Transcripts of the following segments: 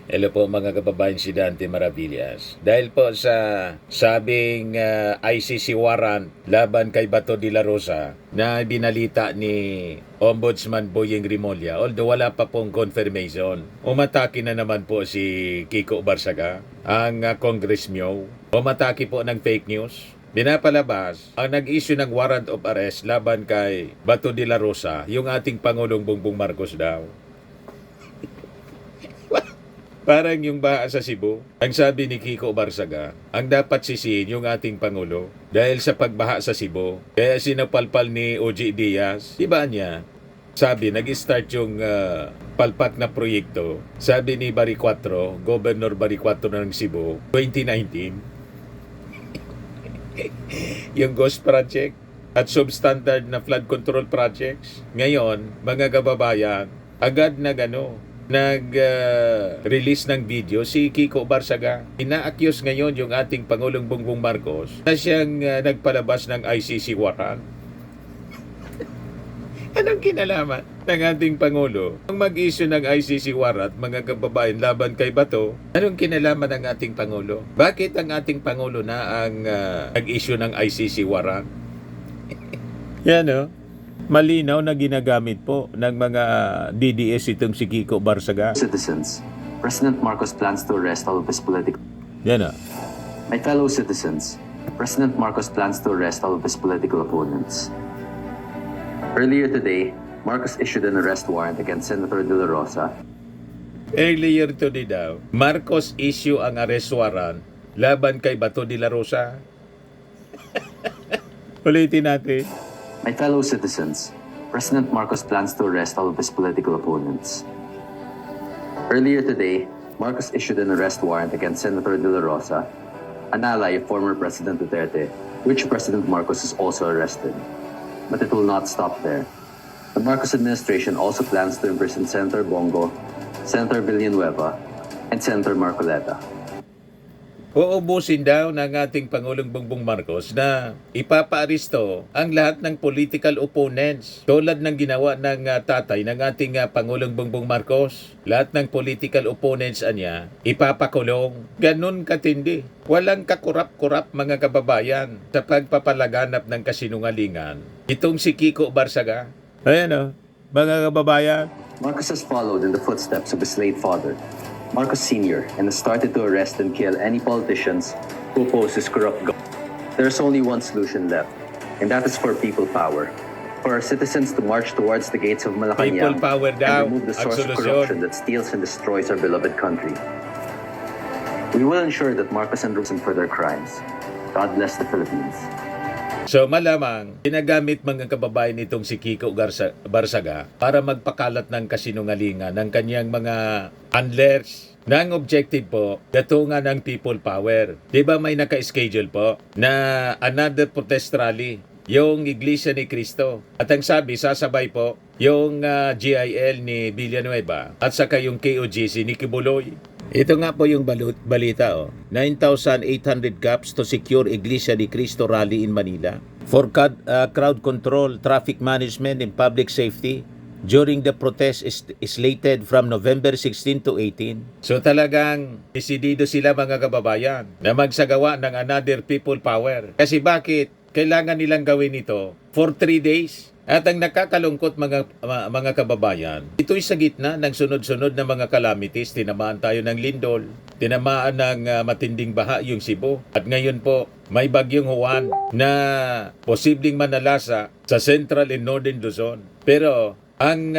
Hello po mga kababayan, si Dante Maravillas. Dahil po sa sabing ICC warrant laban kay Bato de la Rosa na binalita ni Ombudsman Boyeng Rimulya, although wala pa pong confirmation, umatake na naman po si Kiko Barsaga, ang Congress Myo. Umatake po ng fake news. Binapalabas ang nag-issue ng warrant of arrest laban kay Bato de la Rosa, yung ating Pangulong Bongbong Marcos daw. Parang yung baha sa Cebu, ang sabi ni Kiko Barsaga, ang dapat sisihin yung ating Pangulo dahil sa pagbaha sa Cebu. Kaya sinapalpal ni OG Diaz, iba niya, sabi, nag-start yung palpak na proyekto. Sabi ni Baricuatro, Governor Baricuatro ng Cebu, 2019, yung Ghost Project at substandard na flood control projects. Ngayon, mga kababayan, agad na nag-release ng video si Kiko Barsaga. Ina-accuse ngayon yung ating Pangulong Bongbong Marcos na siyang nagpalabas ng ICC warrant. Anong kinalaman ng ating Pangulo ang mag-issue ng ICC warrant, mga kababayan, laban kay Bato? Anong kinalaman ng ating Pangulo? Bakit ang ating Pangulo na ang nag-issue ng ICC warrant? Yan o. Malinaw na ginagamit po ng mga DDS itong si Kiko Barsaga. Citizens, President Marcos plans to arrest all of his political... Yan o. My fellow citizens, President Marcos plans to arrest all of his political opponents. Earlier today, Marcos issued an arrest warrant against Senator De La Rosa. Earlier today daw, Marcos issue ang arrest warrant laban kay Bato de la Rosa. Ulitin natin. My fellow citizens, President Marcos plans to arrest all of his political opponents. Earlier today, Marcos issued an arrest warrant against Senator De La Rosa, an ally of former President Duterte, which President Marcos is also arrested. But it will not stop there. The Marcos administration also plans to imprison Senator Bongo, Senator Villanueva, and Senator Marcoleta. Uubusin daw ng ating Pangulong Bongbong Marcos na ipapaaresto ang lahat ng political opponents tulad ng ginawa ng tatay ng ating Pangulong Bongbong Marcos. Lahat ng political opponents niya ipapakulong. Ganun katindi. Walang kakurap-kurap, mga kababayan, sa pagpapalaganap ng kasinungalingan. Itong si Kiko Barsaga. Ayan o, mga kababayan. Marcos has followed in the footsteps of his late father, Marcos Sr., and has started to arrest and kill any politicians who oppose his corrupt government. There's only one solution left, and that is for people power. For our citizens to march towards the gates of People Malacanang power daw and remove the ang source of solusyon. corruption that steals and destroys our beloved country. We will ensure that Marcos and Rosen for their crimes. God bless the Philippines. So malamang, ginagamit mga kababayan itong si Kiko Barsaga para magpakalat ng kasinungalingan ng kanyang mga handlers. Nang objective po, gatungan ng people power. Diba may naka-schedule po na another protest rally, yung Iglesia ni Cristo. At ang sabi, sasabay po yung GIL ni Villanueva at saka yung KOGC ni Kibuloy. Ito nga po yung balita. 9,800 caps to secure Iglesia ni Cristo rally in Manila for crowd control, traffic management, and public safety during the protest is slated from November 16 to 18. So talagang desidido sila, mga kababayan, na magsagawa ng another people power. Kasi bakit kailangan nilang gawin ito for 3 days? At ang nakakalungkot, mga kababayan, ito'y sa gitna ng sunod-sunod na mga calamities. Tinamaan tayo ng lindol, tinamaan ng matinding baha yung Cebu. At ngayon po, may bagyong Juan na posibleng manalasa sa Central and Northern Luzon. Pero ang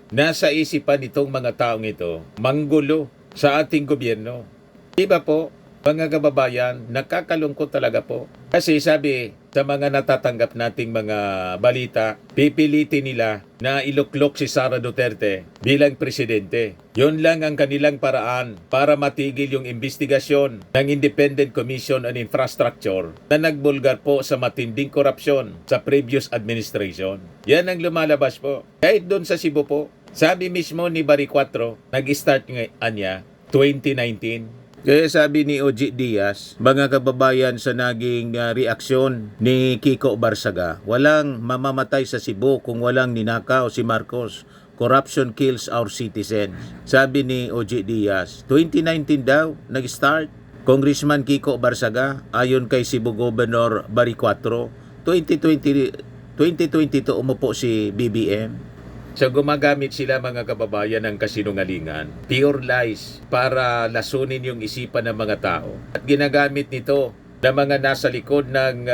nasa isipan nitong mga taong ito, manggulo sa ating gobyerno. Diba po, mga kababayan, nakakalungkot talaga po. Kasi sabi sa mga natatanggap nating mga balita, pipilitin nila na iluklok si Sara Duterte bilang presidente. Yun lang ang kanilang paraan para matigil yung investigasyon ng Independent Commission on Infrastructure na nagbulgar po sa matinding korupsyon sa previous administration. Yan ang lumalabas po. Kahit doon sa Cebu po, sabi mismo ni Baricuatro, nag-start niya 2019. Kaya sabi ni OG Diaz, mga kababayan, sa naging reaksyon ni Kiko Barsaga, walang mamamatay sa Cebu kung walang ninakaw si Marcos. corruption kills our citizens. Sabi ni OJ Diaz, 2019 daw, nag-start. Congressman Kiko Barsaga, ayon kay Cebu Governor Barry Cuatro, 2022 umupo si BBM. So gumagamit sila mga kababayan ng kasinungalingan, pure lies, para lasunin yung isipan ng mga tao. At ginagamit nito ng mga nasa likod ng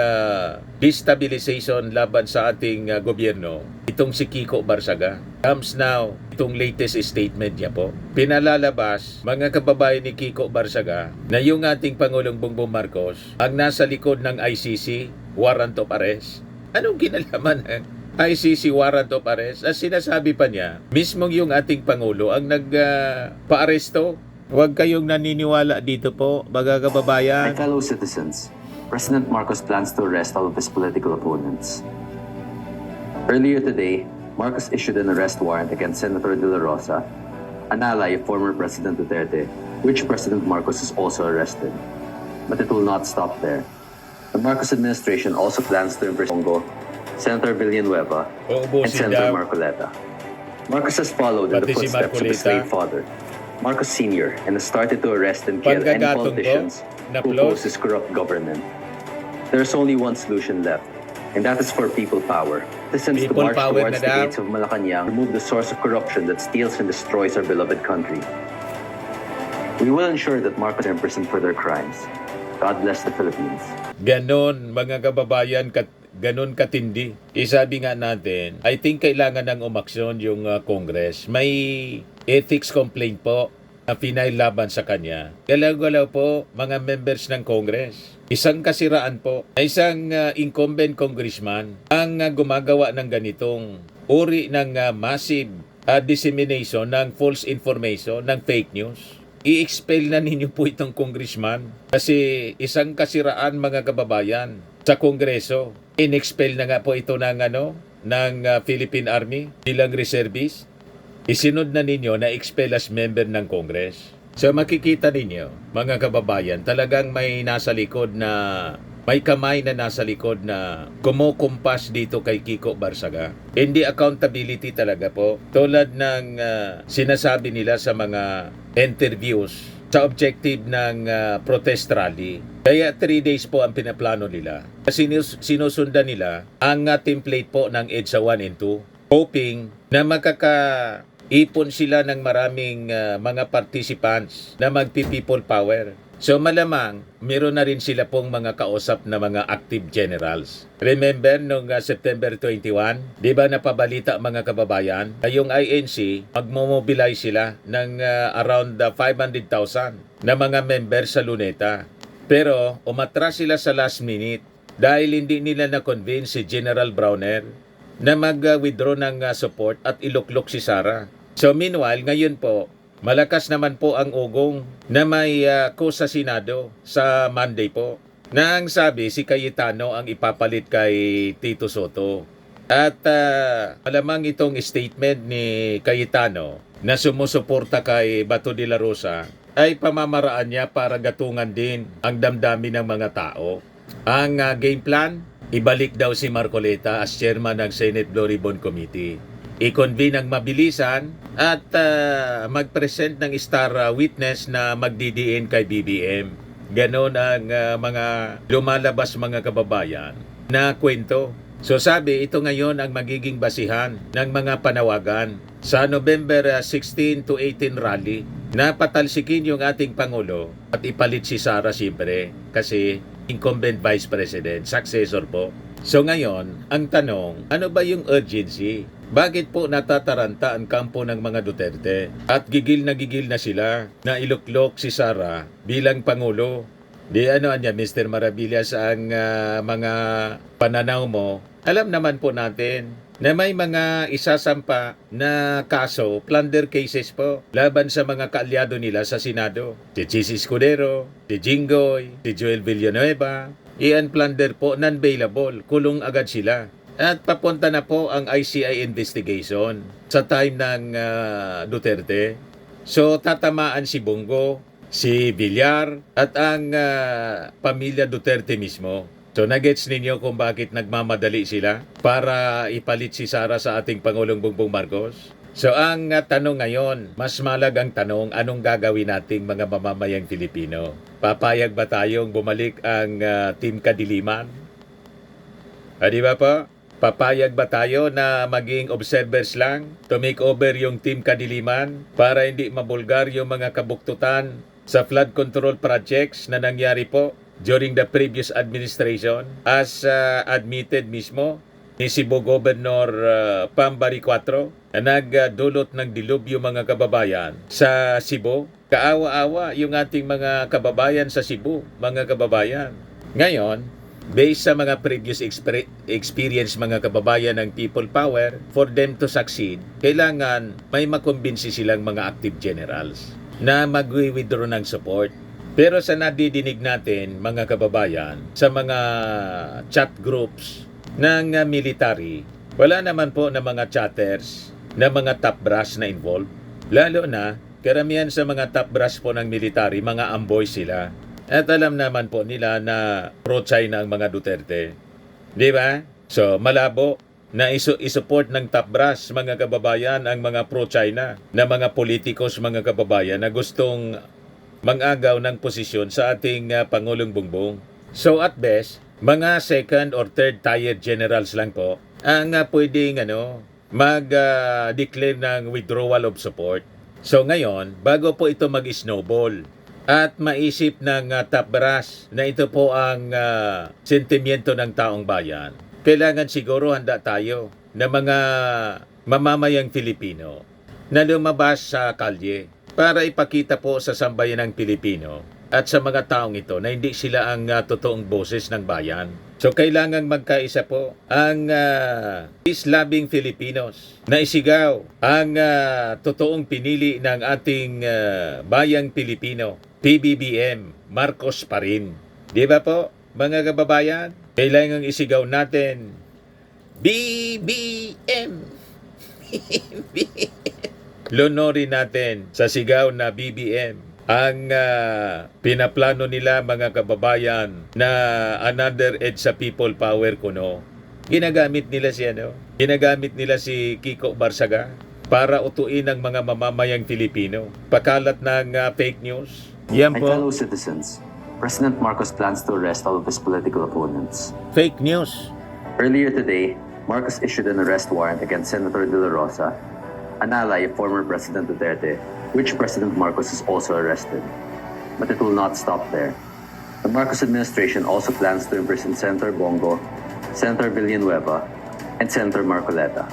destabilization laban sa ating gobyerno. Itong si Kiko Barsaga. Comes now, itong latest statement niya po. Pinalalabas, mga kababayan ni Kiko Barsaga, na yung ating Pangulong Bongbong Marcos ang nasa likod ng ICC, warrant of arrest. Anong kinalaman ICC warrant of arrest? As sinasabi pa niya, mismong yung ating Pangulo ang nagpa-aresto. Huwag kayong naniniwala dito po, mga My kababayan. fellow citizens, President Marcos plans to arrest all of his political opponents. Earlier today, Marcos issued an arrest warrant against Senator De La Rosa, an ally of former President Duterte, which President Marcos is also arrested. But it will not stop there. The Marcos administration also plans to imprison Bongo, Senator Villanueva, and Uubusin Senator daw. Marcoleta. Marcos has followed in the Pati si footsteps of his Marcoleta. late father, Marcos Sr., and has started to arrest and kill any Panggagatong politicians na who close. oppose his corrupt government. There's only one solution left, and that is for people power. Citizens to People march power towards na the daw. gates of Malacanang, remove the source of corruption that steals and destroys our beloved country. We will ensure that Marcos are imprisoned for their crimes. God bless the Philippines. Ganon, mga kababayan, ganon katindi. Isabi nga natin, I think kailangan ng umaksyon yung Congress. May ethics complaint po na pinailaban sa kanya. Galaw-galaw po, mga members ng Congress. Isang kasiraan po na isang incumbent congressman ang gumagawa ng ganitong uri ng massive dissemination ng false information, ng fake news. I-expel na ninyo po itong congressman kasi isang kasiraan, mga kababayan, sa Kongreso. In-expel na nga po ito ng Philippine Army bilang reservist. Isinod na ninyo na expel as member ng Congress. So makikita ninyo, mga kababayan, talagang may nasa likod na, may kamay na nasa likod na kumukumpas dito kay Kiko Barsaga. Hindi accountability talaga po. Tulad ng sinasabi nila sa mga interviews sa objective ng protest rally. Kaya 3 days po ang pinaplano nila. Sinusundan nila ang template po ng EDSA 1 and 2, hoping na makakaipon sila ng maraming mga participants na magpi-people power. So malamang, meron na rin sila pong mga kausap na mga active generals. Remember, noong September 21, di ba napabalita, mga kababayan, na yung INC, magmomobilize sila ng around 500,000 na mga members sa Luneta. Pero umatras sila sa last minute dahil hindi nila na-convince si General Browner na mag-withdraw ng support at iluklok si Sara. So meanwhile, ngayon po, malakas naman po ang ugong na may sa Senado sa Monday po. Na ang sabi, si Cayetano ang ipapalit kay Tito Soto. At malamang itong statement ni Cayetano na sumusuporta kay Bato de la Rosa ay pamamaraan niya para gatungan din ang damdamin ng mga tao. Ang game plan, ibalik daw si Marcoleta as chairman ng Senate Blue Ribbon Committee. I-convene ang mabilisan at mag-present ng star witness na magdidiin kay BBM. Ganon ang mga lumalabas, mga kababayan, na kwento. So sabi, ito ngayon ang magiging basihan ng mga panawagan sa November 16 to 18 rally na patalsikin yung ating Pangulo at ipalit si Sara siyempre kasi incumbent Vice President, successor po. So ngayon, ang tanong, ano ba yung urgency? Bakit po natataranta ang kampo ng mga Duterte at gigil na sila na iluklok si Sara bilang Pangulo? Di niya, Mr. Maravillas, ang mga pananaw mo. Alam naman po natin na may mga isasampa na kaso, plunder cases po, laban sa mga kaalyado nila sa Senado. Si Chis Escudero, si Jinggoy, si Joel Villanueva. Iyan plunder po, non-bailable, kulong agad sila. At papunta na po ang ICI investigation sa time ng Duterte. So tatamaan si Bongo, si Villar at ang pamilya Duterte mismo. So nagets ninyo kung bakit nagmamadali sila para ipalit si Sara sa ating Pangulong Bongbong Marcos? So ang tanong ngayon, mas malagang tanong, anong gagawin nating mga mamamayang Pilipino? Papayag ba tayong bumalik ang Team Kadiliman? Di ba po? Papayag ba tayo na maging observers lang? To make over yung Team Kadiliman para hindi mabulgar yung mga kabuktutan sa flood control projects na nangyari po during the previous administration as admitted mismo ni Cebu Governor Pambari 4 na nagdulot ng dilubyo mga kababayan sa Cebu. Kaawa-awa yung ating mga kababayan sa Cebu, mga kababayan. Ngayon, based sa mga previous experience mga kababayan ng People Power, for them to succeed, kailangan may makumbinsi silang mga active generals na mag-withdraw ng support. Pero sa nadidinig natin mga kababayan, sa mga chat groups ng military, wala naman po na mga chatters, na mga top brass na involved. Lalo na, karamihan sa mga top brass po ng military, mga amboy sila. At alam naman po nila na pro-China ang mga Duterte. Di ba? So, malabo na isupport ng top brass, mga kababayan, ang mga pro-China na mga politikos, mga kababayan, na gustong mangagaw ng posisyon sa ating Pangulong Bongbong. So, at best, mga second or third tier generals lang po ang pwedeng mag-declare ng withdrawal of support. So ngayon, bago po ito mag-snowball at maisip ng top brass na ito po ang sentimiento ng taong bayan, kailangan siguro handa tayo na mga mamamayang Filipino na lumabas sa kalye para ipakita po sa sambayan ng Pilipino at sa mga taong ito na hindi sila ang totoong boses ng bayan. So kailangan magkaisa po ang peace-loving Filipinos na isigaw ang totoong pinili ng ating bayang Pilipino, PBBM, Marcos pa rin. Di ba po, mga kababayan? Kailangan isigaw natin, BBM! Lunorin natin sa sigaw na BBM ang pinaplano nila mga kababayan na another edge sa people power kuno. Ginagamit nila Ginagamit nila si Kiko Barsaga para utuin ang mga mamamayang Filipino. Pakalat ng fake news. Yan And po. fellow citizens, President Marcos plans to arrest all of his political opponents. Fake news. Earlier today, Marcos issued an arrest warrant against Senator De La Rosa, an ally of former President Duterte, which President Marcos is also arrested. But it will not stop there. The Marcos administration also plans to imprison Senator Bongo, Senator Villanueva, and Senator Marcoleta.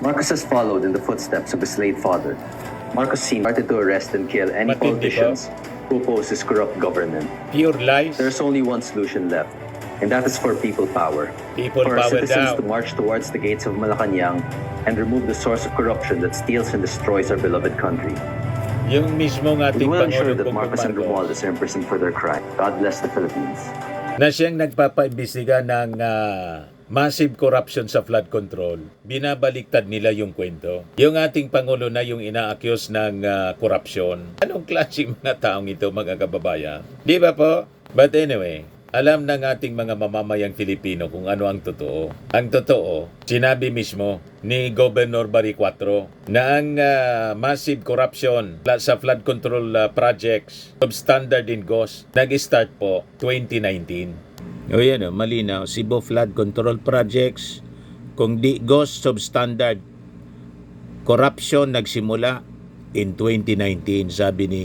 Marcos has followed in the footsteps of his late father. Marcos started to arrest and kill any Matindi politicians who oppose his corrupt government. Pure lies. There's only one solution left, and that is for people power. People For our power citizens down. to march towards the gates of Malacanang and remove the source of corruption that steals and destroys our beloved country. Yung mismong We ating will ensure Pangulong that Bongbong Marcos and Marcos Romualdez are imprisoned for their crime. God bless the Philippines. na siyang nagpapaimbestiga ng massive corruption sa flood control, binabaliktad nila yung kwento. Yung ating Pangulo na yung ina-accuse ng korupsyon. Anong klaseng mga taong ito, mga kababayan? Di ba po? But anyway, alam ng ating mga mamamayang Filipino kung ano ang totoo. Ang totoo, sinabi mismo ni Governor Bari 4 na ang massive corruption sa flood control projects substandard in GOS nag-start po 2019. O yan malinaw, Cebu flood control projects kung di GOS substandard corruption nagsimula in 2019, sabi ni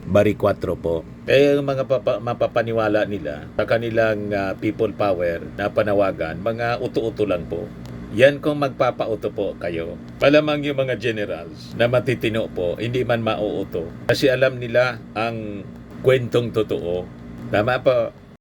Bari 4 po. Kaya yung mga mapapaniwala nila sa kanilang people power na panawagan, mga uto-uto lang po. Yan kung magpapauto po kayo. Malamang yung mga generals na matitino po, hindi man mauuto. Kasi alam nila ang kwentong totoo. Tama po.